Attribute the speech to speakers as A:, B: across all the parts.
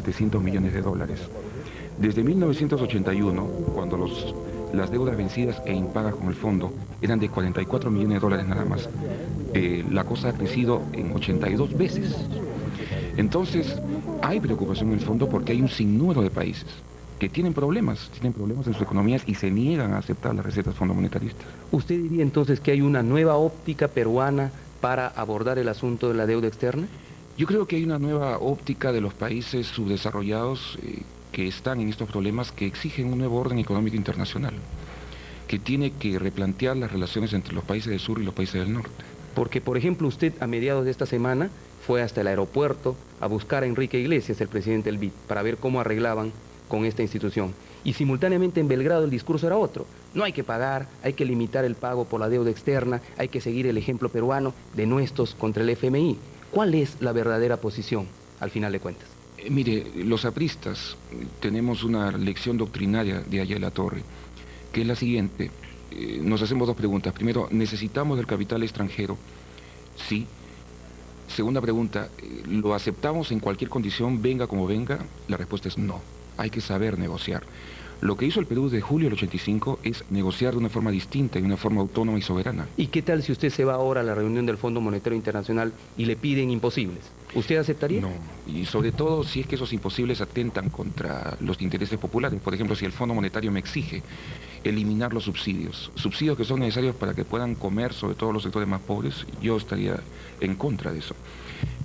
A: 700 millones de dólares. Desde 1981, cuando las deudas vencidas e impagas con el fondo eran de 44 millones de dólares nada más, la cosa ha crecido en 82 veces. Entonces, hay preocupación en el fondo porque hay un sinnúmero de países que tienen problemas en sus economías y se niegan a aceptar las recetas fondomonetaristas.
B: ¿Usted diría entonces que hay una nueva óptica peruana para abordar el asunto de la deuda externa?
A: Yo creo que hay una nueva óptica de los países subdesarrollados que están en estos problemas, que exigen un nuevo orden económico internacional, que tiene que replantear las relaciones entre los países del sur y los países del norte.
B: Porque, por ejemplo, usted a mediados de esta semana fue hasta el aeropuerto a buscar a Enrique Iglesias, el presidente del BID, para ver cómo arreglaban con esta institución. Y simultáneamente en Belgrado el discurso era otro. No hay que pagar, hay que limitar el pago por la deuda externa, hay que seguir el ejemplo peruano de nuestros contra el FMI. ¿Cuál es la verdadera posición, al final de cuentas?
A: Mire, los apristas tenemos una lección doctrinaria de Ayala Torre, que es la siguiente. Nos hacemos dos preguntas. Primero, ¿necesitamos del capital extranjero? Sí. Segunda pregunta, ¿lo aceptamos en cualquier condición, venga como venga? La respuesta es no. Hay que saber negociar. Lo que hizo el Perú desde julio del 85 es negociar de una forma distinta, de una forma autónoma y soberana.
B: ¿Y qué tal si usted se va ahora a la reunión del Fondo Monetario Internacional y le piden imposibles? ¿Usted aceptaría?
A: No, y sobre todo si es que esos imposibles atentan contra los intereses populares. Por ejemplo, si el Fondo Monetario me exige eliminar los subsidios que son necesarios para que puedan comer, sobre todo los sectores más pobres, yo estaría en contra de eso.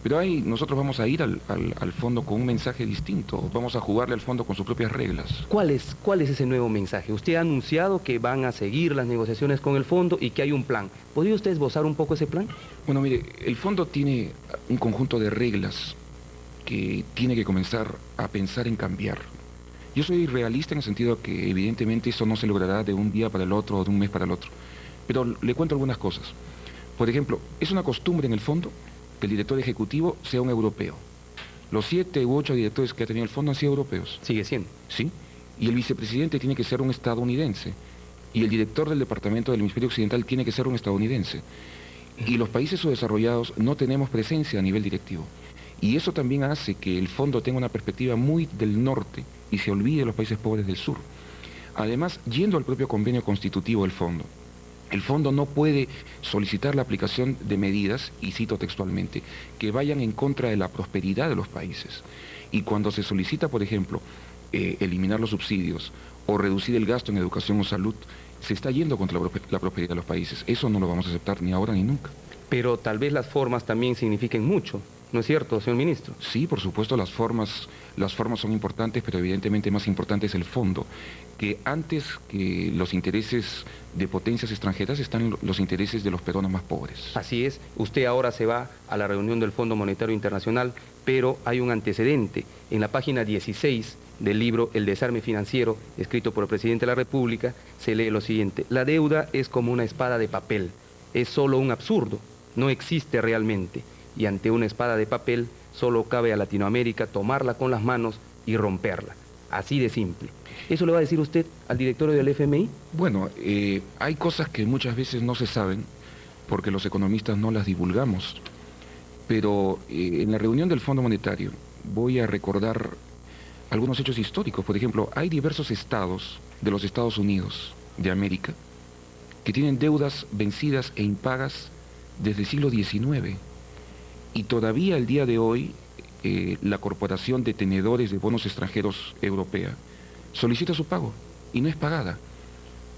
A: Pero ahí nosotros vamos a ir al fondo con un mensaje distinto, vamos a jugarle al fondo con sus propias reglas.
B: ¿Cuál es ese nuevo mensaje? Usted ha anunciado que van a seguir las negociaciones con el fondo y que hay un plan. ¿Podría usted esbozar un poco ese plan?
A: Bueno, mire, el fondo tiene un conjunto de reglas que tiene que comenzar a pensar en cambiar. Yo soy realista en el sentido que evidentemente eso no se logrará de un día para el otro o de un mes para el otro. Pero le cuento algunas cosas. Por ejemplo, es una costumbre en el fondo que el director ejecutivo sea un europeo. Los 7 u 8 directores que ha tenido el fondo han sido europeos.
B: Sigue siendo.
A: Sí. Y el vicepresidente tiene que ser un estadounidense. Y el director del departamento del hemisferio occidental tiene que ser un estadounidense. Y los países subdesarrollados no tenemos presencia a nivel directivo. Y eso también hace que el fondo tenga una perspectiva muy del norte y se olvide de los países pobres del sur. Además, yendo al propio convenio constitutivo del fondo, el fondo no puede solicitar la aplicación de medidas, y cito textualmente, que vayan en contra de la prosperidad de los países. Y cuando se solicita, por ejemplo, eliminar los subsidios o reducir el gasto en educación o salud, se está yendo contra la prosperidad de los países. Eso no lo vamos a aceptar ni ahora ni nunca.
B: Pero tal vez las formas también signifiquen mucho, ¿no es cierto, señor ministro?
A: Sí, por supuesto, las formas son importantes, pero evidentemente más importante es el fondo, que antes que los intereses de potencias extranjeras están los intereses de los peruanos más pobres.
B: Así es, usted ahora se va a la reunión del Fondo Monetario Internacional, pero hay un antecedente. En la página 16 del libro El desarme financiero, escrito por el presidente de la República, se lee lo siguiente: la deuda es como una espada de papel, es solo un absurdo, no existe realmente, y ante una espada de papel solo cabe a Latinoamérica tomarla con las manos y romperla. Así de simple. ¿Eso le va a decir usted al directorio del FMI?
A: Bueno, hay cosas que muchas veces no se saben porque los economistas no las divulgamos, pero en la reunión del Fondo Monetario voy a recordar algunos hechos históricos. Por ejemplo, hay diversos estados de los Estados Unidos de América que tienen deudas vencidas e impagas desde el siglo XIX. Y todavía el día de hoy, la Corporación de Tenedores de Bonos Extranjeros Europea solicita su pago y no es pagada.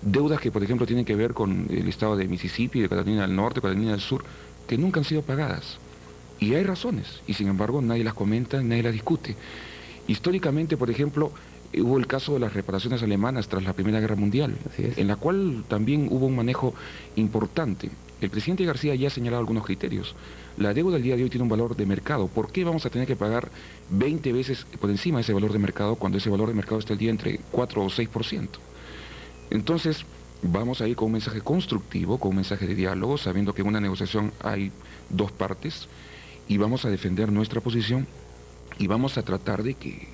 A: Deudas que, por ejemplo, tienen que ver con el estado de Mississippi, de Carolina del Norte, Carolina del Sur, que nunca han sido pagadas. Y hay razones, y sin embargo nadie las comenta, nadie las discute. Históricamente, por ejemplo, hubo el caso de las reparaciones alemanas tras la Primera Guerra Mundial, en la cual también hubo un manejo importante. El presidente García ya ha señalado algunos criterios. La deuda al día de hoy tiene un valor de mercado. ¿Por qué vamos a tener que pagar 20 veces por encima de ese valor de mercado cuando ese valor de mercado está al día entre 4 o 6%? Entonces, vamos a ir con un mensaje constructivo, con un mensaje de diálogo, sabiendo que en una negociación hay dos partes, y vamos a defender nuestra posición y vamos a tratar de que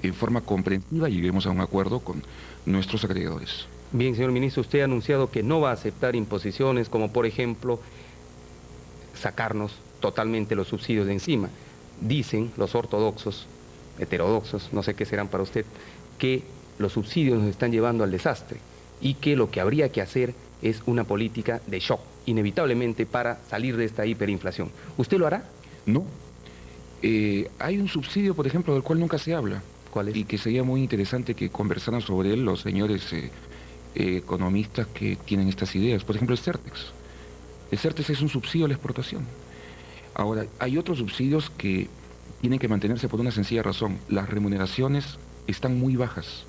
A: en forma comprensiva lleguemos a un acuerdo con nuestros acreedores.
B: Bien, señor ministro, usted ha anunciado que no va a aceptar imposiciones como, por ejemplo, sacarnos totalmente los subsidios de encima. Dicen los ortodoxos heterodoxos, no sé qué serán para usted, que los subsidios nos están llevando al desastre y que lo que habría que hacer es una política de shock, inevitablemente, para salir de esta hiperinflación. ¿Usted lo hará?
A: No. Hay un subsidio, por ejemplo, del cual nunca se habla.
B: ¿Cuál es?
A: Y que sería muy interesante que conversaran sobre él los señores economistas que tienen estas ideas. Por ejemplo, el Certex. El Certex es un subsidio a la exportación. Ahora, hay otros subsidios que tienen que mantenerse por una sencilla razón. Las remuneraciones están muy bajas.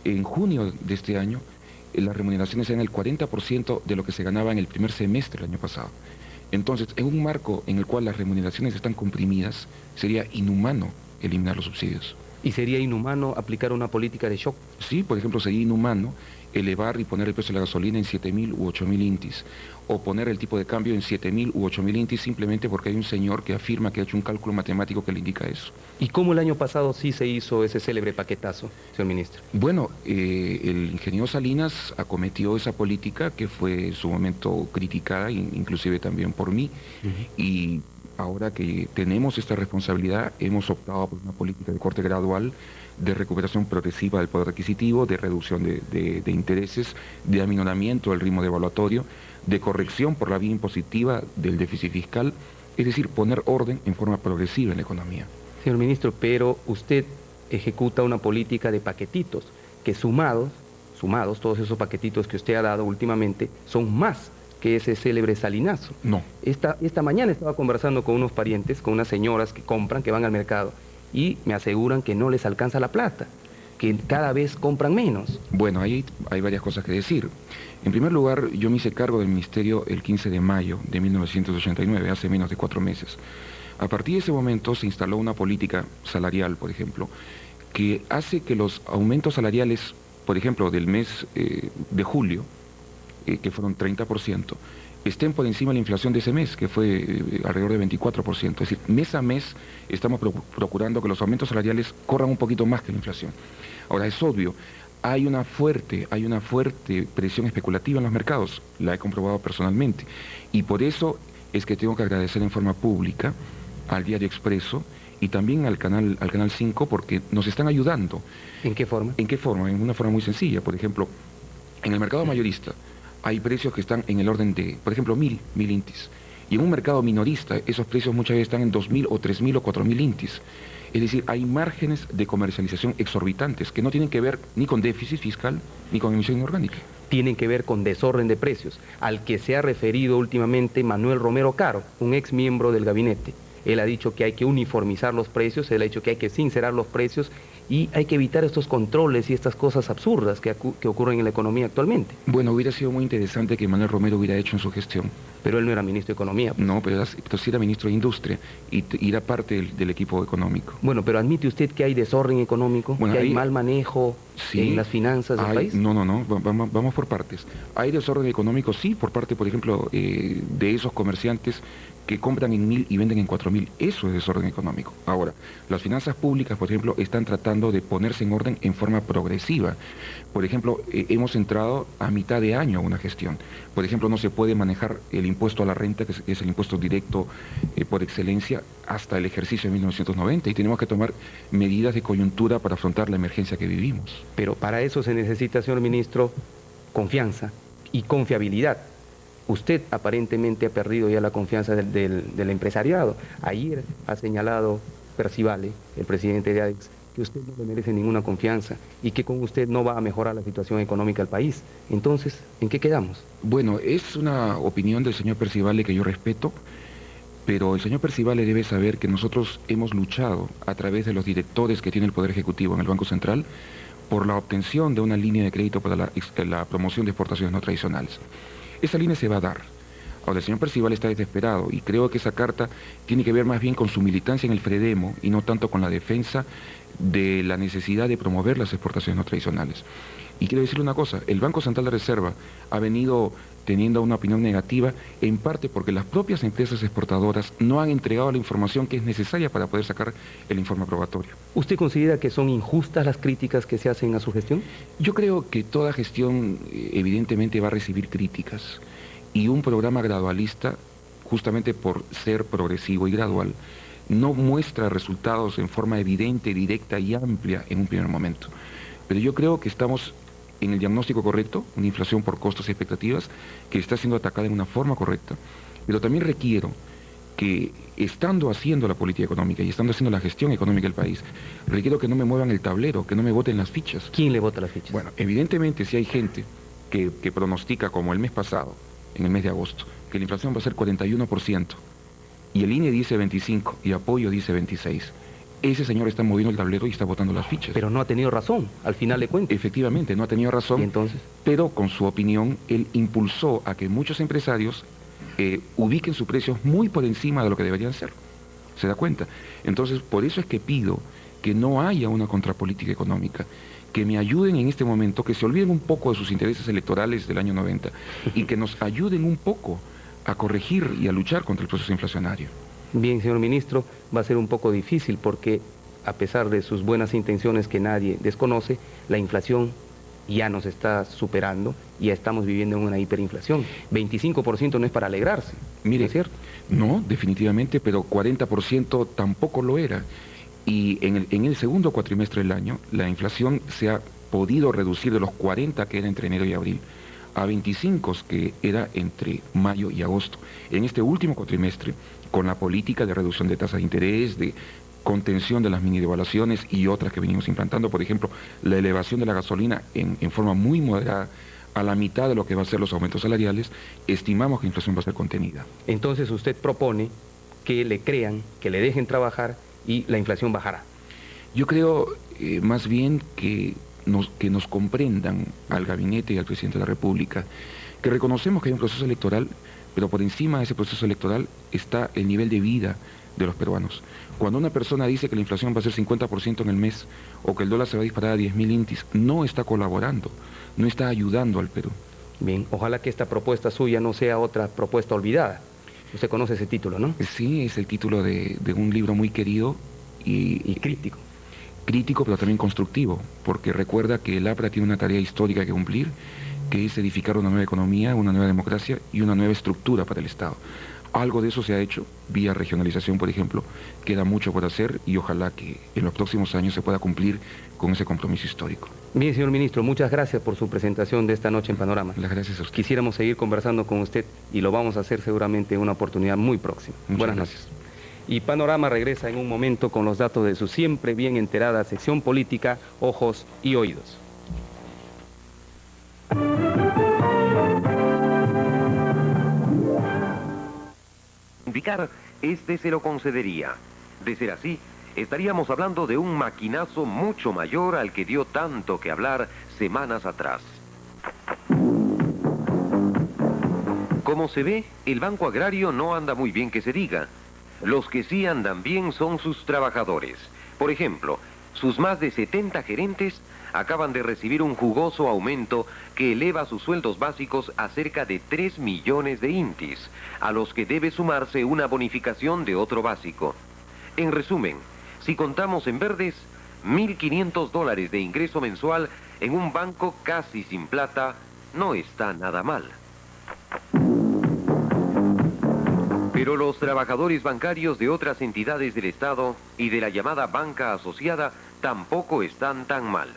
A: En junio de este año, las remuneraciones eran el 40% de lo que se ganaba en el primer semestre del año pasado. Entonces, en un marco en el cual las remuneraciones están comprimidas, sería inhumano eliminar los subsidios.
B: ¿Y sería inhumano aplicar una política de shock?
A: Sí, por ejemplo, sería inhumano elevar y poner el precio de la gasolina en 7.000 u 8.000 intis, o poner el tipo de cambio en 7.000 u 8.000 intis simplemente porque hay un señor que afirma que ha hecho un cálculo matemático que le indica eso.
B: ¿Y cómo el año pasado sí se hizo ese célebre paquetazo, señor ministro?
A: Bueno, el ingeniero Salinas acometió esa política que fue en su momento criticada, inclusive también por mí, y ahora que tenemos esta responsabilidad, hemos optado por una política de corte gradual, de recuperación progresiva del poder adquisitivo, de reducción de intereses, de aminoramiento del ritmo devaluatorio, de corrección por la vía impositiva del déficit fiscal, es decir, poner orden en forma progresiva en la economía.
B: Señor ministro, pero usted ejecuta una política de paquetitos que sumados, todos esos paquetitos que usted ha dado últimamente, son más que ese célebre salinazo.
A: No.
B: Esta mañana estaba conversando con unos parientes, con unas señoras que compran, que van al mercado, y me aseguran que no les alcanza la plata, que cada vez compran menos.
A: Bueno, ahí hay varias cosas que decir. En primer lugar, yo me hice cargo del ministerio el 15 de mayo de 1989, hace menos de 4 meses. A partir de ese momento se instaló una política salarial, por ejemplo, que hace que los aumentos salariales, por ejemplo, del mes de julio, que fueron 30%, estén por encima de la inflación de ese mes, que fue alrededor de 24%. Es decir, mes a mes estamos procurando que los aumentos salariales corran un poquito más que la inflación. Ahora, es obvio, hay una fuerte presión especulativa en los mercados, la he comprobado personalmente, y por eso es que tengo que agradecer en forma pública al Diario Expreso y también al canal 5, porque nos están ayudando.
B: ¿En qué forma?
A: ¿En qué forma? En una forma muy sencilla. Por ejemplo, en el mercado mayorista hay precios que están en el orden de, por ejemplo, 1.000 intis. Y en un mercado minorista, esos precios muchas veces están en 2.000 o 3.000 o 4.000 intis. Es decir, hay márgenes de comercialización exorbitantes que no tienen que ver ni con déficit fiscal ni con emisión inorgánica.
B: Tienen que ver con desorden de precios, al que se ha referido últimamente Manuel Romero Caro, un ex miembro del gabinete. Él ha dicho que hay que uniformizar los precios, él ha dicho que hay que sincerar los precios y hay que evitar estos controles y estas cosas absurdas que ocurren en la economía actualmente.
A: Bueno, hubiera sido muy interesante que Manuel Romero hubiera hecho en su gestión.
B: Pero él no era ministro de Economía.
A: No, pero sí era ministro de Industria y era parte del equipo económico.
B: Bueno, pero ¿admite usted que hay desorden económico?
A: Bueno,
B: ¿Que hay mal manejo en las finanzas del país?
A: No, vamos por partes. Hay desorden económico, sí, por parte, por ejemplo, de esos comerciantes que compran en 1.000 y venden en 4.000. Eso es desorden económico. Ahora, las finanzas públicas, por ejemplo, están tratando de ponerse en orden en forma progresiva. Por ejemplo, hemos entrado a mitad de año a una gestión. Por ejemplo, no se puede manejar el impuesto a la renta, que es el impuesto directo por excelencia, hasta el ejercicio de 1990, y tenemos que tomar medidas de coyuntura para afrontar la emergencia que vivimos.
B: Pero para eso se necesita, señor ministro, confianza y confiabilidad. Usted aparentemente ha perdido ya la confianza del empresariado. Ayer ha señalado Percivale, el presidente de ADEX, que usted no le merece ninguna confianza y que con usted no va a mejorar la situación económica del país. Entonces, ¿en qué quedamos?
A: Bueno, es una opinión del señor Percivale que yo respeto, pero el señor Percivale debe saber que nosotros hemos luchado a través de los directores que tiene el Poder Ejecutivo en el Banco Central por la obtención de una línea de crédito para la promoción de exportaciones no tradicionales. Esa línea se va a dar. Ahora, el señor Percivale está desesperado y creo que esa carta tiene que ver más bien con su militancia en el FREDEMO y no tanto con la defensa de la necesidad de promover las exportaciones no tradicionales. Y quiero decirle una cosa, el Banco Central de Reserva ha venido teniendo una opinión negativa, en parte porque las propias empresas exportadoras no han entregado la información que es necesaria para poder sacar el informe probatorio.
B: ¿Usted considera que son injustas las críticas que se hacen a su gestión?
A: Yo creo que toda gestión evidentemente va a recibir críticas y un programa gradualista, justamente por ser progresivo y gradual, no muestra resultados en forma evidente, directa y amplia en un primer momento. Pero yo creo que estamos en el diagnóstico correcto, una inflación por costos y expectativas que está siendo atacada en una forma correcta. Pero también requiero que, estando haciendo la política económica y estando haciendo la gestión económica del país, requiero que no me muevan el tablero, que no me voten las fichas.
B: ¿Quién le vota las fichas?
A: Bueno, evidentemente si hay gente que pronostica, como el mes pasado, en el mes de agosto, que la inflación va a ser 41%, y el INE dice 25% y Apoyo dice 26%, ese señor está moviendo el tablero y está votando las fichas.
B: Pero no ha tenido razón, al final de cuentas.
A: Efectivamente, no ha tenido razón.
B: ¿Y entonces?
A: Pero con su opinión, él impulsó a que muchos empresarios ubiquen sus precios muy por encima de lo que deberían ser. ¿Se da cuenta? Entonces, por eso es que pido que no haya una contrapolítica económica, que me ayuden en este momento, que se olviden un poco de sus intereses electorales del año 90 y que nos ayuden un poco a corregir y a luchar contra el proceso inflacionario.
B: Bien, señor ministro, va a ser un poco difícil porque, a pesar de sus buenas intenciones que nadie desconoce, la inflación ya nos está superando y ya estamos viviendo en una hiperinflación. 25% no es para alegrarse,
A: Mire,
B: ¿no es cierto?
A: No, definitivamente, pero 40% tampoco lo era. Y en el segundo cuatrimestre del año, la inflación se ha podido reducir de los 40 que era entre enero y abril, a 25 que era entre mayo y agosto. En este último cuatrimestre, con la política de reducción de tasas de interés, de contención de las mini devaluaciones y otras que venimos implantando, por ejemplo, la elevación de la gasolina en forma muy moderada, a la mitad de lo que va a ser los aumentos salariales, estimamos que la inflación va a ser contenida.
B: Entonces usted propone que le crean, que le dejen trabajar y la inflación bajará.
A: Yo creo más bien que nos comprendan al gabinete y al presidente de la República, que reconocemos que hay un proceso electoral, pero por encima de ese proceso electoral está el nivel de vida de los peruanos. Cuando una persona dice que la inflación va a ser 50% en el mes o que el dólar se va a disparar a 10.000 intis, no está colaborando, no está ayudando al Perú.
B: Bien, ojalá que esta propuesta suya no sea otra propuesta olvidada. Usted conoce ese título, ¿no?
A: Sí, es el título de un libro muy querido
B: Y crítico.
A: Crítico, pero también constructivo, porque recuerda que el APRA tiene una tarea histórica que cumplir, que es edificar una nueva economía, una nueva democracia y una nueva estructura para el Estado. Algo de eso se ha hecho, vía regionalización, por ejemplo. Queda mucho por hacer y ojalá que en los próximos años se pueda cumplir con ese compromiso histórico.
B: Bien, señor ministro, muchas gracias por su presentación de esta noche en Panorama.
A: Las gracias a usted.
B: Quisiéramos seguir conversando con usted y lo vamos a hacer seguramente en una oportunidad muy próxima. Buenas noches. Y Panorama regresa en un momento con los datos de su siempre bien enterada sección política, Ojos y Oídos.
C: Indicar, este se lo concedería. De ser así, estaríamos hablando de un maquinazo mucho mayor al que dio tanto que hablar semanas atrás. Como se ve, el Banco Agrario no anda muy bien que se diga. Los que sí andan bien son sus trabajadores. Por ejemplo, sus más de 70 gerentes acaban de recibir un jugoso aumento que eleva sus sueldos básicos a cerca de 3 millones de intis, a los que debe sumarse una bonificación de otro básico. En resumen, si contamos en verdes, $1.500 de ingreso mensual en un banco casi sin plata no está nada mal. Pero los trabajadores bancarios de otras entidades del Estado y de la llamada banca asociada tampoco están tan mal.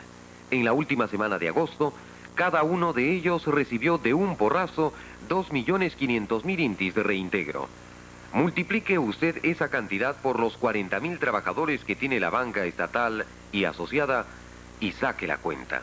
C: En la última semana de agosto, cada uno de ellos recibió de un porrazo 2.500.000 intis de reintegro. Multiplique usted esa cantidad por los 40.000 trabajadores que tiene la banca estatal y asociada y saque la cuenta.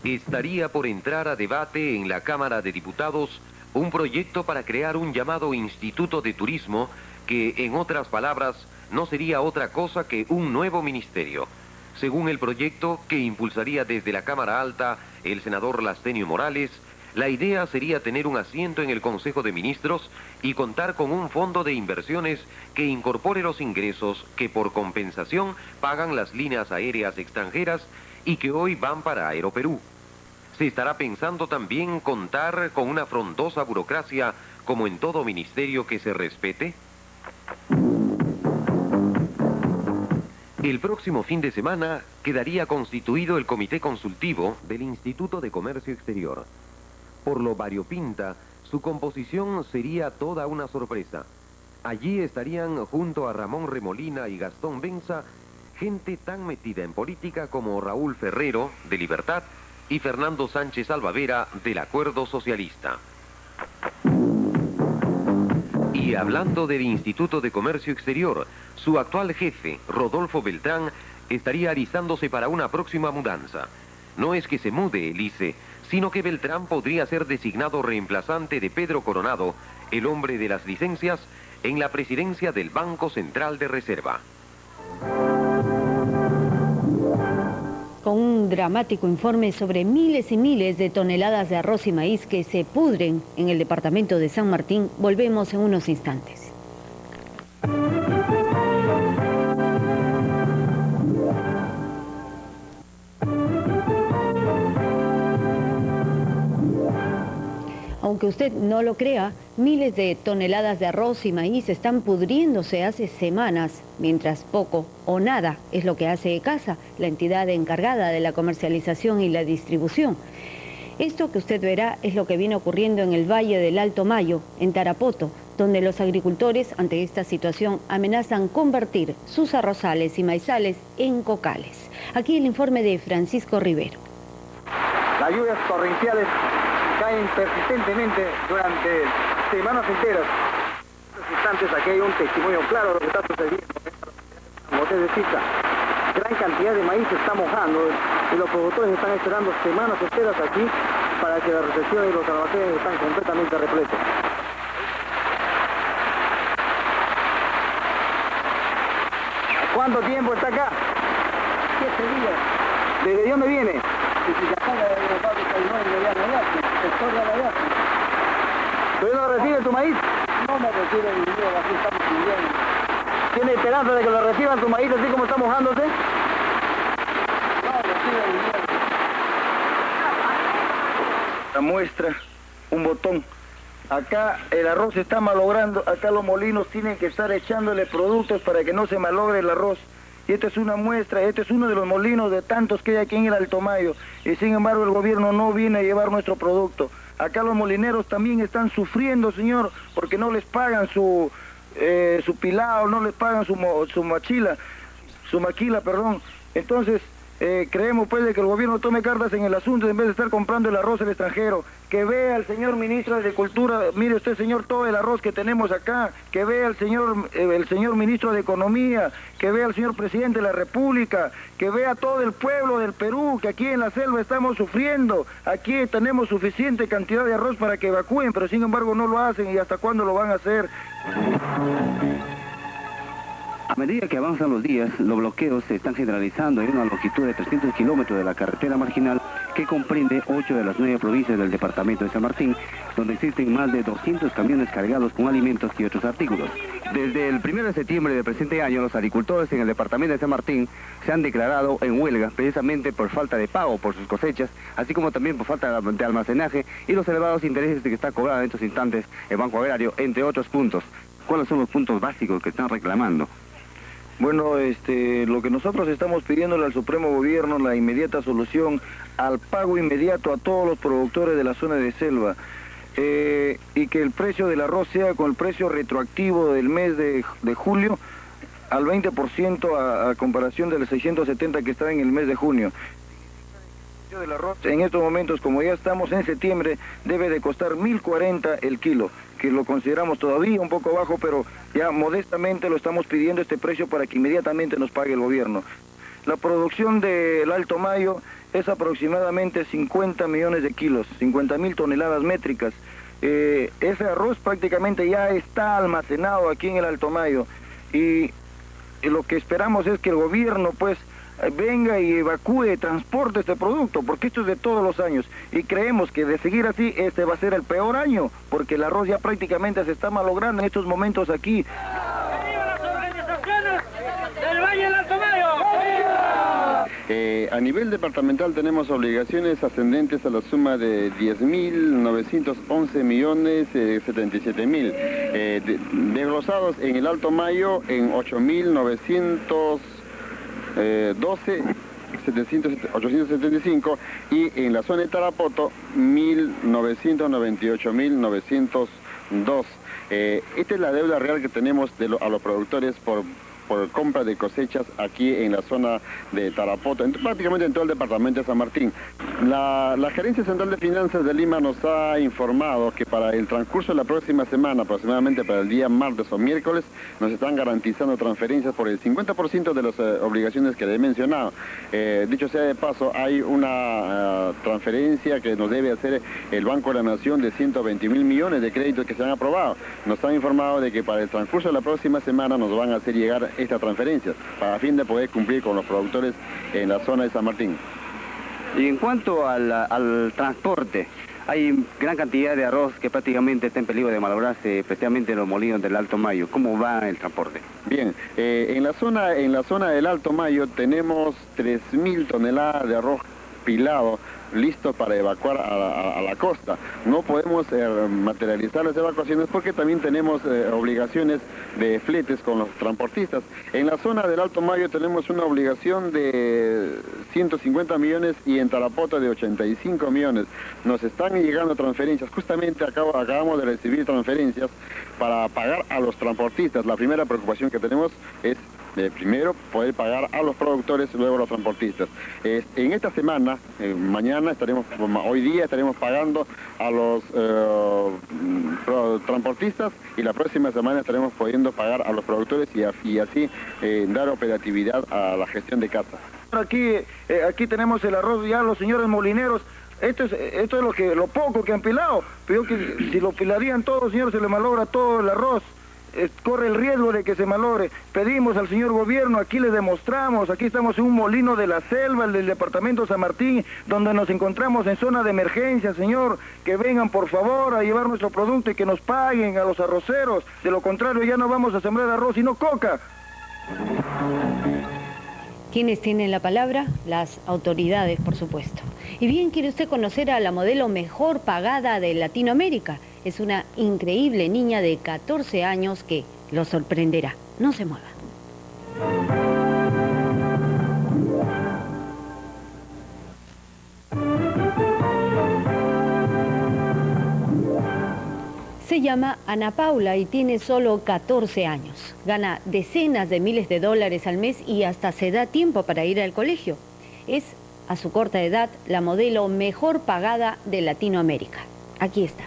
C: Estaría por entrar a debate en la Cámara de Diputados un proyecto para crear un llamado Instituto de Turismo que, en otras palabras, no sería otra cosa que un nuevo ministerio. Según el proyecto que impulsaría desde la Cámara Alta el senador Lastenio Morales, la idea sería tener un asiento en el Consejo de Ministros y contar con un fondo de inversiones que incorpore los ingresos que por compensación pagan las líneas aéreas extranjeras y que hoy van para Aeroperú. Se estará pensando también contar con una frondosa burocracia como en todo ministerio que se respete. El próximo fin de semana quedaría constituido el comité consultivo del Instituto de Comercio Exterior. Por lo variopinta Su composición sería toda una sorpresa. Allí estarían, junto a Ramón Remolina y Gastón Benza, gente tan metida en política como Raúl Ferrero, de Libertad, y Fernando Sánchez Albavera, del Acuerdo Socialista. Y hablando del Instituto de Comercio Exterior, su actual jefe, Rodolfo Beltrán, estaría alistándose para una próxima mudanza. No es que se mude el ICE, sino que Beltrán podría ser designado reemplazante de Pedro Coronado, el hombre de las licencias, en la presidencia del Banco Central de Reserva.
D: Con un dramático informe sobre miles y miles de toneladas de arroz y maíz que se pudren en el departamento de San Martín, volvemos en unos instantes. Aunque usted no lo crea, miles de toneladas de arroz y maíz están pudriéndose hace semanas, mientras poco o nada es lo que hace ECASA, la entidad encargada de la comercialización y la distribución. Esto que usted verá es lo que viene ocurriendo en el Valle del Alto Mayo, en Tarapoto, donde los agricultores ante esta situación amenazan convertir sus arrozales y maizales en cocales. Aquí el informe de Francisco Rivero.
E: Las lluvias torrenciales caen persistentemente durante semanas enteras. En estos instantes aquí hay un testimonio claro de lo que está sucediendo. Como usted decía, gran cantidad de maíz se está mojando y los productores están esperando semanas enteras aquí para que la recepción y los almacenes están completamente repletos. ¿Cuánto tiempo está acá? 7 días. ¿Desde dónde viene? Desde acá de la fábrica de ¿Todavía no recibe tu maíz? No me recibe el dinero, así estamos pidiendo. ¿Tiene esperanza de que lo reciban tu maíz así como está mojándose? No, recibe el dinero. La muestra, un botón. Acá el arroz se está malogrando, acá los molinos tienen que estar echándole productos para que no se malogre el arroz. Y esta es una muestra, este es uno de los molinos de tantos que hay aquí en el Alto Mayo. Y sin embargo el gobierno no viene a llevar nuestro producto. Acá los molineros también están sufriendo, señor, porque no les pagan su pilao, no les pagan su maquila, perdón. Entonces, creemos pues de que el gobierno tome cartas en el asunto en vez de estar comprando el arroz al extranjero. Que vea al señor ministro de Agricultura, mire usted, señor, todo el arroz que tenemos acá. Que vea al el señor ministro de Economía, que vea al señor presidente de la República, que vea todo el pueblo del Perú, que aquí en la selva estamos sufriendo. Aquí tenemos suficiente cantidad de arroz para que evacúen, pero sin embargo no lo hacen. ¿Y hasta cuándo lo van a hacer?
F: A medida que avanzan los días, los bloqueos se están generalizando en una longitud de 300 kilómetros de la carretera marginal que comprende 8 de las 9 provincias del departamento de San Martín, donde existen más de 200 camiones cargados con alimentos y otros artículos. Desde el 1 de septiembre del presente año, los agricultores en el departamento de San Martín se han declarado en huelga precisamente por falta de pago por sus cosechas, así como también por falta de almacenaje y los elevados intereses que está cobrando en estos instantes el Banco Agrario, entre otros puntos. ¿Cuáles son los puntos básicos que están reclamando?
E: Bueno, lo que nosotros estamos pidiéndole al Supremo Gobierno, la inmediata solución al pago inmediato a todos los productores de la zona de selva, y que el precio del arroz sea con el precio retroactivo del mes de julio al 20% a comparación de los 670 que está en el mes de junio. El precio del arroz en estos momentos, como ya estamos en septiembre, debe de costar 1.040 el kilo, que lo consideramos todavía un poco bajo, pero ya modestamente lo estamos pidiendo este precio para que inmediatamente nos pague el gobierno. La producción del Alto Mayo es aproximadamente 50 millones de kilos, 50.000 toneladas métricas. Ese arroz prácticamente ya está almacenado aquí en el Alto Mayo y lo que esperamos es que el gobierno pues venga y evacúe, transporte este producto, porque esto es de todos los años y creemos que de seguir así este va a ser el peor año, porque el arroz ya prácticamente se está malogrando en estos momentos aquí.
G: ¡Viva las organizaciones del Valle del Alto Mayo!
H: A nivel departamental tenemos obligaciones ascendentes a la suma de 10.911.077.000, desglosados en el Alto Mayo en 8.912 875 y en la zona de Tarapoto 1.998.902. Esta es la deuda real que tenemos a los productores por compra de cosechas aquí en la zona de Tarapoto, prácticamente en todo el departamento de San Martín. La Gerencia Central de Finanzas de Lima nos ha informado que para el transcurso de la próxima semana, aproximadamente para el día martes o miércoles, nos están garantizando transferencias por el 50% de las obligaciones que le he mencionado. Dicho sea de paso, hay una transferencia que nos debe hacer el Banco de la Nación de 120.000 millones de créditos que se han aprobado. Nos han informado de que para el transcurso de la próxima semana nos van a hacer llegar estas transferencias para fin de poder cumplir con los productores en la zona de San Martín.
F: Y en cuanto al transporte, hay gran cantidad de arroz que prácticamente está en peligro de malograrse, especialmente en los molinos del Alto Mayo. ¿Cómo va el transporte?
H: Bien, en la zona del Alto Mayo tenemos 3.000 toneladas de arroz pilado listos para evacuar a la costa. No podemos materializar las evacuaciones porque también tenemos obligaciones de fletes con los transportistas. En la zona del Alto Mayo tenemos una obligación de 150 millones y en Tarapoto de 85 millones. Nos están llegando transferencias, justamente acabamos de recibir transferencias para pagar a los transportistas. La primera preocupación que tenemos es primero poder pagar a los productores, luego a los transportistas. En esta semana, hoy día estaremos pagando a los transportistas y la próxima semana estaremos pudiendo pagar a los productores y así dar operatividad a la gestión de casa.
E: Aquí tenemos el arroz ya, los señores molineros. Esto es lo poco que han pilado, pero que si lo pilarían todos, señores, se le malogra todo el arroz. Corre el riesgo de que se malogre. Pedimos al señor gobierno, aquí le demostramos, aquí estamos en un molino de la selva, el del departamento San Martín, donde nos encontramos en zona de emergencia, señor, que vengan por favor a llevar nuestro producto y que nos paguen a los arroceros, de lo contrario ya no vamos a sembrar arroz sino coca.
D: ¿Quiénes tienen la palabra? Las autoridades, por supuesto. Y bien, ¿quiere usted conocer a la modelo mejor pagada de Latinoamérica? Es una increíble niña de 14 años que lo sorprenderá. No se mueva. Se llama Ana Paula y tiene solo 14 años. Gana decenas de miles de dólares al mes y hasta se da tiempo para ir al colegio. Es, a su corta edad, la modelo mejor pagada de Latinoamérica. Aquí está.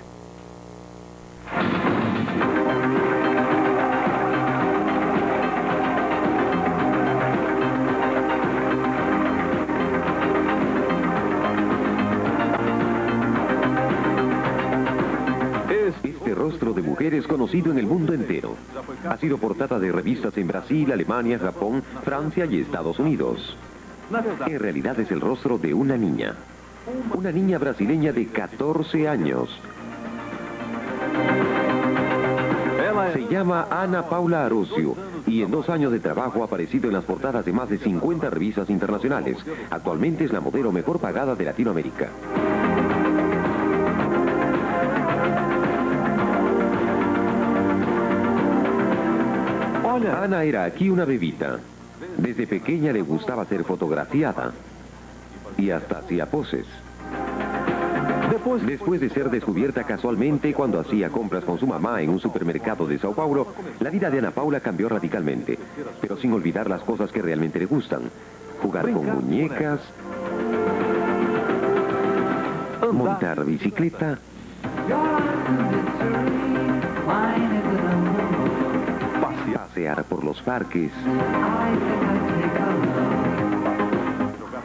C: Este rostro de mujer es conocido en el mundo entero. Ha sido portada de revistas en Brasil, Alemania, Japón, Francia y Estados Unidos. En realidad es el rostro de una niña. Una niña brasileña de 14 años. Se llama Ana Paula Arócio y en 2 años de trabajo ha aparecido en las portadas de más de 50 revistas internacionales. Actualmente es la modelo mejor pagada de Latinoamérica. Ana era aquí una bebita. Desde pequeña le gustaba ser fotografiada y hasta hacía poses. Después de ser descubierta casualmente cuando hacía compras con su mamá en un supermercado de Sao Paulo, la vida de Ana Paula cambió radicalmente, pero sin olvidar las cosas que realmente le gustan. Jugar con muñecas, montar bicicleta, pasear por los parques,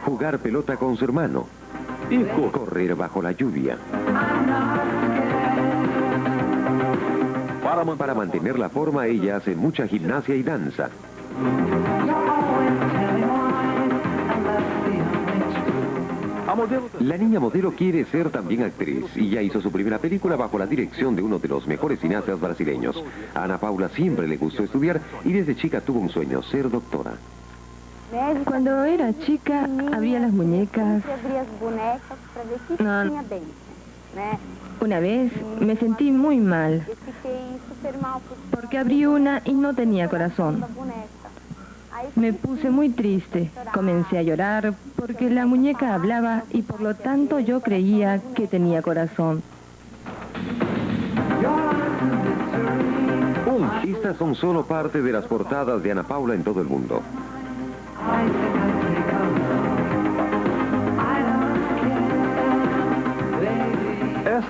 C: jugar pelota con su hermano y correr bajo la lluvia. Para mantener la forma, ella hace mucha gimnasia y danza. La niña modelo quiere ser también actriz y ya hizo su primera película bajo la dirección de uno de los mejores cineastas brasileños. A Ana Paula siempre le gustó estudiar y desde chica tuvo un sueño, ser doctora.
I: Cuando era chica, abría las muñecas. No. Una vez me sentí muy mal, porque abrí una y no tenía corazón. Me puse muy triste. Comencé a llorar porque la muñeca hablaba y por lo tanto yo creía que tenía corazón.
C: Estas son solo parte de las portadas de Ana Paula en todo el mundo.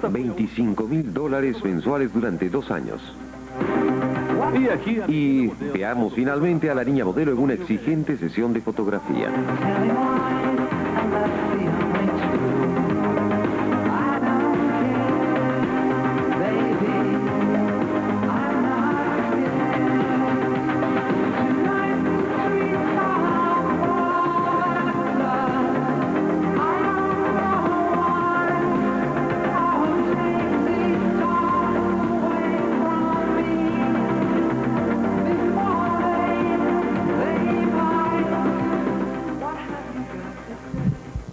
C: 25.000 dólares mensuales durante 2 años. Y veamos finalmente a la niña modelo en una exigente sesión de fotografía.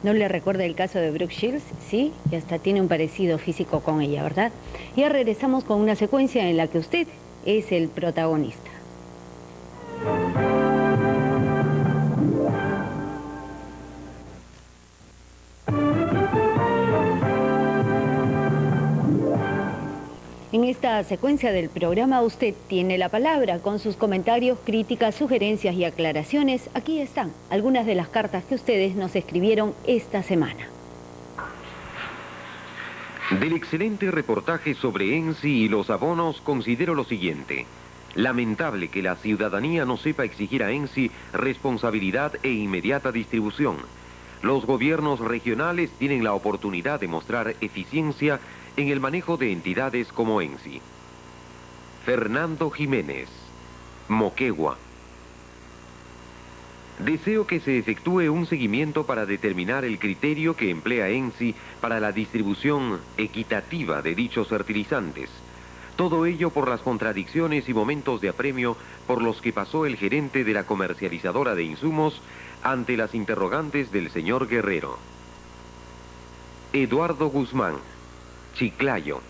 D: ¿No le recuerda el caso de Brooke Shields? Sí, y hasta tiene un parecido físico con ella, ¿verdad? Ya regresamos con una secuencia en la que usted es el protagonista. En esta secuencia del programa usted tiene la palabra con sus comentarios, críticas, sugerencias y aclaraciones. Aquí están algunas de las cartas que ustedes nos escribieron esta semana.
C: Del excelente reportaje sobre ENSI y los abonos considero lo siguiente. Lamentable que la ciudadanía no sepa exigir a ENSI responsabilidad e inmediata distribución. Los gobiernos regionales tienen la oportunidad de mostrar eficiencia en el manejo de entidades como ENSI. Fernando Jiménez, Moquegua. Deseo que se efectúe un seguimiento para determinar el criterio que emplea ENSI para la distribución equitativa de dichos fertilizantes. Todo ello por las contradicciones y momentos de apremio por los que pasó el gerente de la comercializadora de insumos ante las interrogantes del señor Guerrero. Eduardo Guzmán, Chiclayo.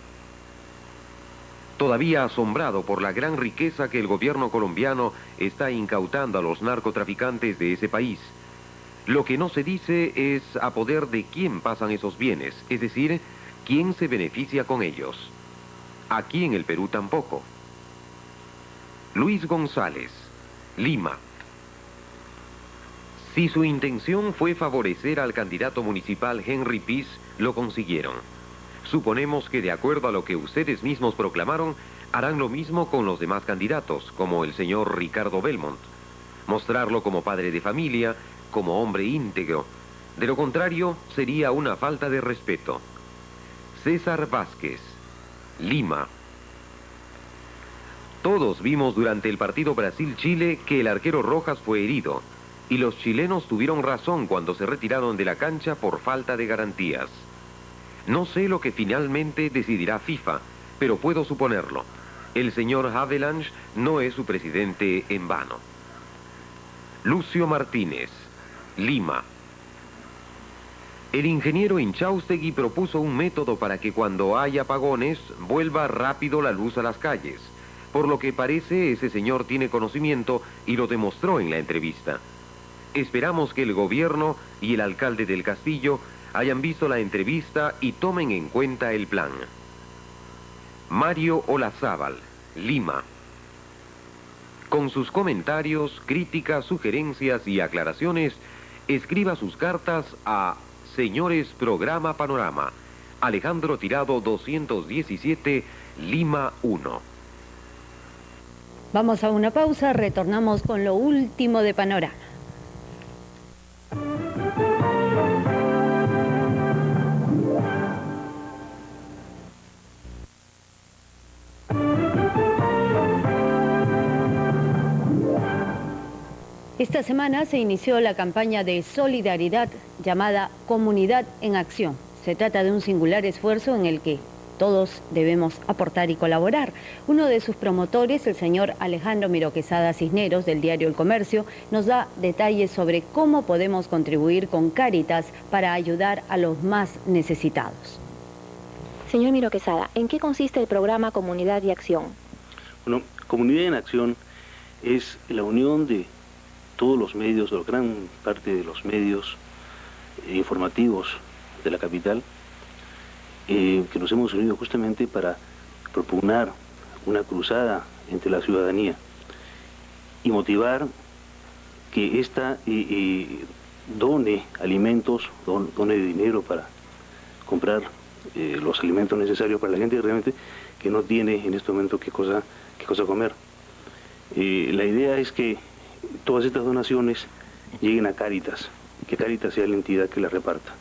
C: Todavía asombrado por la gran riqueza que el gobierno colombiano está incautando a los narcotraficantes de ese país. Lo que no se dice es a poder de quién pasan esos bienes, es decir, quién se beneficia con ellos. Aquí en el Perú tampoco. Luis González, Lima. Si su intención fue favorecer al candidato municipal Henry Piz, lo consiguieron. Suponemos que de acuerdo a lo que ustedes mismos proclamaron, harán lo mismo con los demás candidatos, como el señor Ricardo Belmont. Mostrarlo como padre de familia, como hombre íntegro. De lo contrario, sería una falta de respeto. César Vázquez, Lima. Todos vimos durante el partido Brasil-Chile que el arquero Rojas fue herido, y los chilenos tuvieron razón cuando se retiraron de la cancha por falta de garantías. No sé lo que finalmente decidirá FIFA, pero puedo suponerlo. El señor Havelange no es su presidente en vano. Lucio Martínez, Lima. El ingeniero Inchaustegui propuso un método para que cuando haya apagones vuelva rápido la luz a las calles. Por lo que parece ese señor tiene conocimiento y lo demostró en la entrevista. Esperamos que el gobierno y el alcalde del Castillo hayan visto la entrevista y tomen en cuenta el plan. Mario Olazábal, Lima. Con sus comentarios, críticas, sugerencias y aclaraciones, escriba sus cartas a Señores Programa Panorama, Alejandro Tirado 217, Lima 1.
D: Vamos a una pausa, retornamos con lo último de Panorama. Esta semana se inició la campaña de solidaridad llamada Comunidad en Acción. Se trata de un singular esfuerzo en el que todos debemos aportar y colaborar. Uno de sus promotores, el señor Alejandro Miro Quesada Cisneros, del diario El Comercio, nos da detalles sobre cómo podemos contribuir con Cáritas para ayudar a los más necesitados.
J: Señor Miro Quesada, ¿en qué consiste el programa Comunidad y Acción?
K: Bueno, Comunidad en Acción es la unión de todos los medios, o gran parte de los medios informativos de la capital, que nos hemos unido justamente para propugnar una cruzada entre la ciudadanía y motivar que ésta done alimentos, done dinero para comprar los alimentos necesarios para la gente realmente que no tiene en este momento qué cosa comer. La idea es que todas estas donaciones lleguen a Cáritas, que Cáritas sea la entidad que las reparta.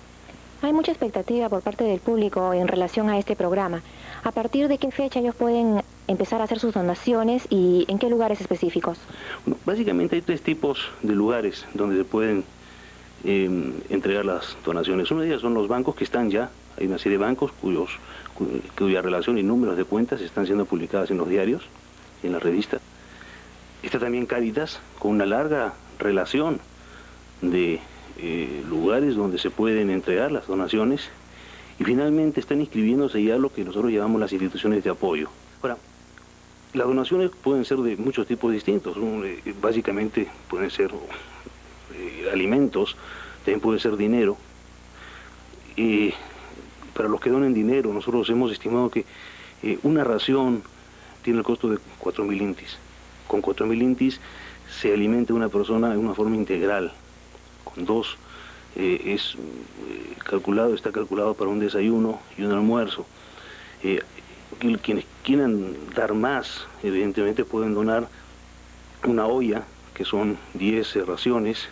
J: Hay mucha expectativa por parte del público en relación a este programa. ¿A partir de qué fecha ellos pueden empezar a hacer sus donaciones y en qué lugares específicos?
K: Bueno, básicamente hay 3 tipos de lugares donde se pueden entregar las donaciones. Uno de ellos son los bancos que están ya, hay una serie de bancos cuya relación y números de cuentas están siendo publicadas en los diarios, en la revista. Está también Cáritas, con una larga relación de lugares donde se pueden entregar las donaciones, y finalmente están inscribiéndose ya lo que nosotros llamamos las instituciones de apoyo. Ahora, las donaciones pueden ser de muchos tipos distintos, básicamente pueden ser alimentos, también puede ser dinero, y para los que donen dinero nosotros hemos estimado que una ración tiene el costo de 4.000 intis. Con 4.000 intis se alimenta una persona de una forma integral. Con 2 está calculado para un desayuno y un almuerzo. Quienes quieran dar más, evidentemente pueden donar una olla, que son 10 raciones,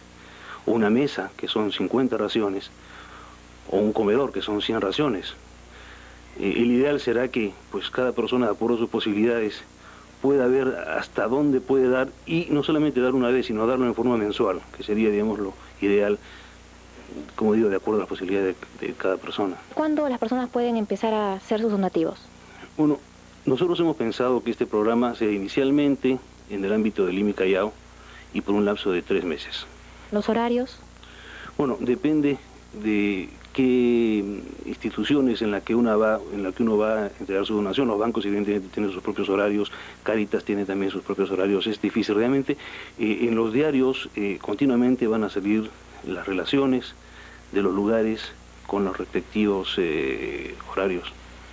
K: o una mesa, que son 50 raciones, o un comedor, que son 100 raciones. El ideal será que pues cada persona, de acuerdo a sus posibilidades, pueda ver hasta dónde puede dar, y no solamente dar una vez, sino darlo en forma mensual, que sería, digamos, lo ideal, como digo, de acuerdo a las posibilidades de cada persona.
J: ¿Cuándo las personas pueden empezar a hacer sus donativos?
K: Bueno, nosotros hemos pensado que este programa sea inicialmente en el ámbito del IMI Callao y por un lapso de 3 meses.
J: ¿Los horarios?
K: Bueno, depende de qué instituciones en la que uno va a entregar su donación. Los bancos evidentemente tienen sus propios horarios, Cáritas tiene también sus propios horarios. Es difícil realmente. En los diarios continuamente van a salir las relaciones de los lugares con los respectivos horarios.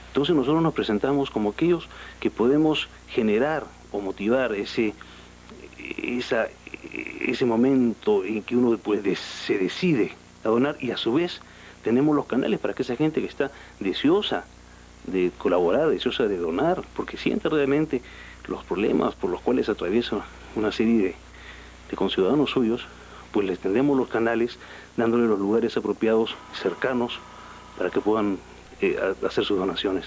K: Entonces nosotros nos presentamos como aquellos que podemos generar o motivar ese momento en que uno pues, se decide a donar, y a su vez tenemos los canales para que esa gente que está deseosa de colaborar, deseosa de donar, porque siente realmente los problemas por los cuales atraviesa una serie de conciudadanos suyos, pues les tendemos los canales, dándole los lugares apropiados, cercanos, para que puedan hacer sus donaciones.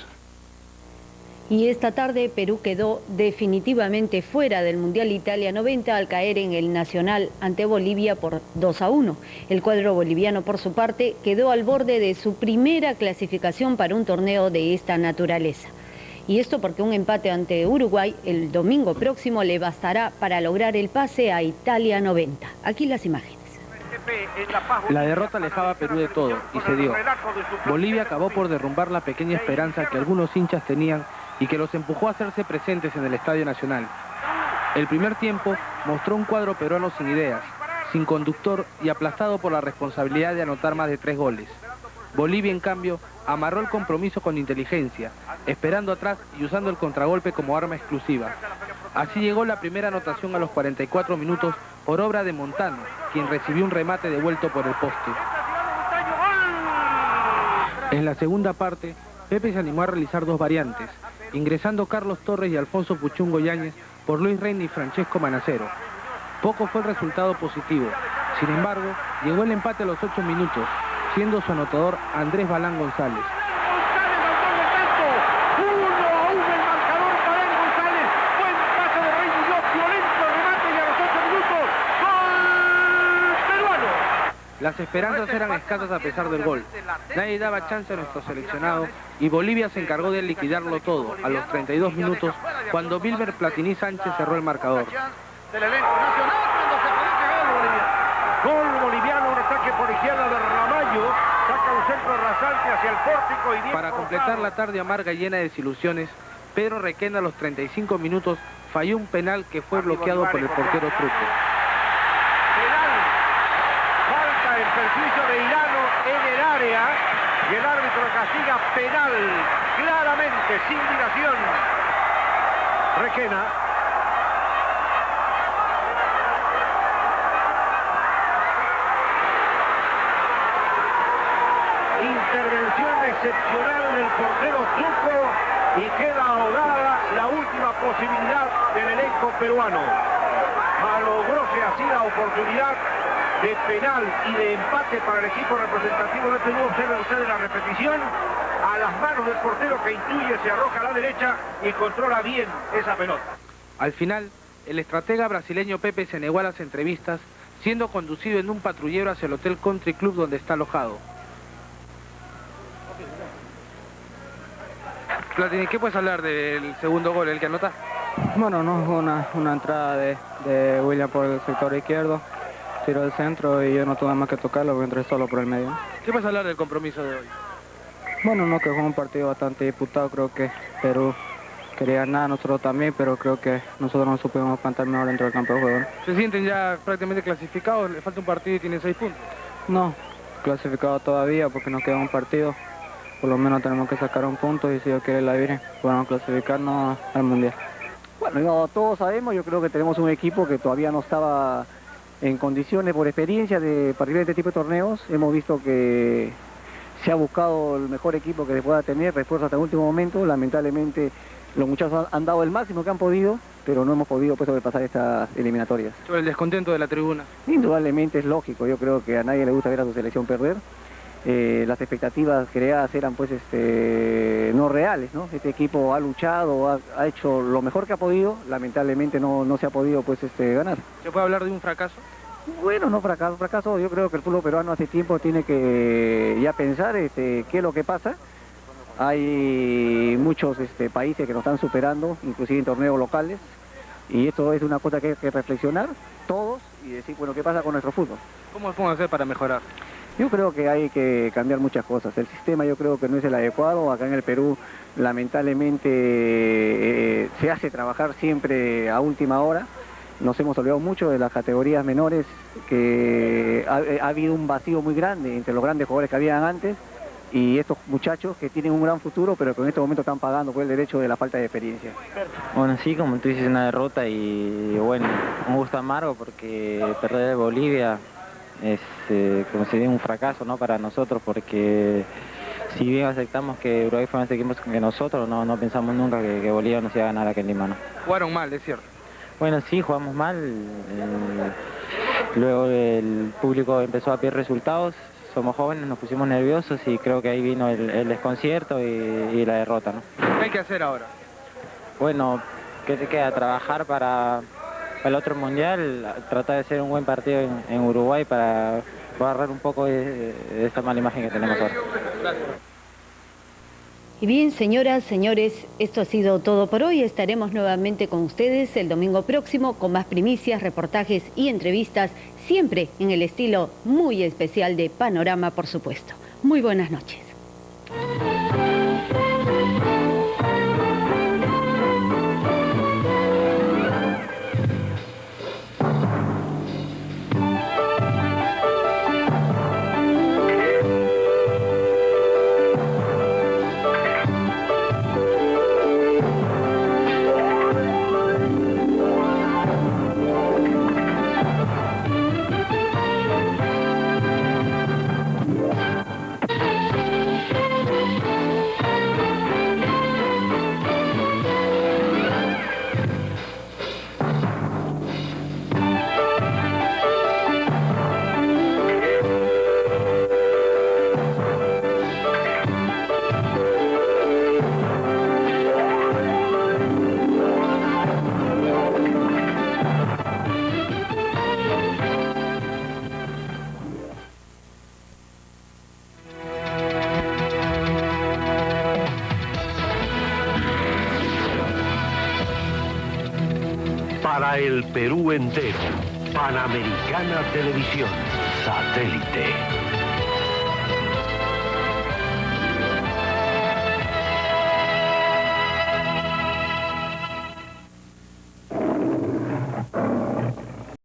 D: Y esta tarde Perú quedó definitivamente fuera del Mundial Italia 90 al caer en el Nacional ante Bolivia por 2-1. El cuadro boliviano, por su parte, quedó al borde de su primera clasificación para un torneo de esta naturaleza. Y esto porque un empate ante Uruguay el domingo próximo le bastará para lograr el pase a Italia 90. Aquí las imágenes.
L: La derrota alejaba a Perú de todo y se dio. Bolivia acabó por derrumbar la pequeña esperanza que algunos hinchas tenían y que los empujó a hacerse presentes en el Estadio Nacional. El primer tiempo mostró un cuadro peruano sin ideas, sin conductor y aplastado por la responsabilidad de anotar más de 3 goles. Bolivia, en cambio, amarró el compromiso con inteligencia, esperando atrás y usando el contragolpe como arma exclusiva. Así llegó la primera anotación a los 44 minutos por obra de Montano, quien recibió un remate devuelto por el poste. En la segunda parte, Pepe se animó a realizar 2 variantes, ingresando Carlos Torres y Alfonso Puchungo Yáñez por Luis Reina y Francesco Manacero. Poco fue el resultado positivo. Sin embargo, llegó el empate a los 8 minutos, siendo su anotador Andrés Balán González. Las esperanzas eran escasas a pesar del gol. Nadie daba chance a nuestro seleccionado y Bolivia se encargó de liquidarlo todo a los 32 minutos cuando Wilmer Platini Sánchez cerró el marcador.
M: Gol boliviano, un ataque por izquierda de Ramallo, saca un centro rasante hacia el pórtico y...
L: Para completar la tarde amarga y llena de desilusiones, Pedro Requena a los 35 minutos falló un penal que fue bloqueado por el portero Truco.
M: perjuicio de Irano en el área y el árbitro castiga penal claramente, sin dilación. Requena. Intervención excepcional del portero turco y queda ahogada la última posibilidad del elenco peruano. Malogróse así la oportunidad de penal y de empate para el equipo representativo de Perú. Observen ustedes la repetición a las manos del portero que intuye, se arroja a la derecha y controla bien esa pelota.
L: Al final, el estratega brasileño Pepe se negó a las entrevistas, siendo conducido en un patrullero hacia el Hotel Country Club donde está alojado. Platini, ¿qué puedes hablar del segundo gol, el que anota?
N: Bueno, no, una entrada de William por el sector izquierdo, tiro del centro y yo no tuve más que tocarlo porque entré solo por el medio.
L: ¿Qué puedes hablar del compromiso de hoy?
N: Bueno, no, que fue un partido bastante disputado, creo que Perú quería ganar, nosotros también, pero creo que nosotros no supimos plantar mejor dentro del campo de juego, ¿no?
L: ¿Se sienten ya prácticamente clasificados? ¿Le falta un partido y tienen 6 puntos?
N: No, clasificado todavía porque nos queda un partido. Por lo menos tenemos que sacar un punto y si Dios quiere la Virgen, podemos clasificarnos al Mundial.
F: Bueno, todos sabemos, yo creo que tenemos un equipo que todavía no estaba en condiciones por experiencia de participar de este tipo de torneos. Hemos visto que se ha buscado el mejor equipo que se pueda tener, refuerzo hasta el último momento. Lamentablemente los muchachos han dado el máximo que han podido, pero no hemos podido pues, sobrepasar estas eliminatorias.
L: Sobre el descontento de la tribuna.
F: Indudablemente es lógico, yo creo que a nadie le gusta ver a su selección perder. Las expectativas creadas eran pues no reales, ¿no? Este equipo ha luchado, ha hecho lo mejor que ha podido, lamentablemente no se ha podido pues ganar.
L: ¿Se puede hablar de un fracaso?
F: Bueno, no fracaso, yo creo que el fútbol peruano hace tiempo tiene que ya pensar qué es lo que pasa. Hay muchos países que nos están superando, inclusive en torneos locales, y esto es una cosa que hay que reflexionar todos y decir, bueno, ¿qué pasa con nuestro fútbol?
L: ¿Cómo podemos hacer para mejorar?
F: Yo creo que hay que cambiar muchas cosas. El sistema yo creo que no es el adecuado. Acá en el Perú, lamentablemente, se hace trabajar siempre a última hora. Nos hemos olvidado mucho de las categorías menores, que ha habido un vacío muy grande entre los grandes jugadores que habían antes y estos muchachos que tienen un gran futuro, pero que en este momento están pagando por el derecho de la falta de experiencia.
N: Bueno, sí, como tú dices, una derrota y bueno, un gusto amargo porque perder de Bolivia es como se dice un fracaso, ¿no? Para nosotros, porque si bien aceptamos que Uruguay fue más equipos que nosotros, no pensamos nunca que Bolivia nos iba a ganar aquel Lima, ¿no?
L: Jugaron mal, es cierto.
N: Bueno, sí, jugamos mal, luego el público empezó a pedir resultados, somos jóvenes, nos pusimos nerviosos y creo que ahí vino el desconcierto y la derrota, ¿no?
L: ¿Qué hay que hacer ahora?
N: Bueno, ¿qué te queda? Trabajar para el otro mundial, tratar de hacer un buen partido en Uruguay para borrar un poco de esta mala imagen que tenemos ahora.
D: Y bien, señoras, señores, esto ha sido todo por hoy. Estaremos nuevamente con ustedes el domingo próximo con más primicias, reportajes y entrevistas, siempre en el estilo muy especial de Panorama, por supuesto. Muy buenas noches.
M: Para el Perú entero, Panamericana Televisión, satélite.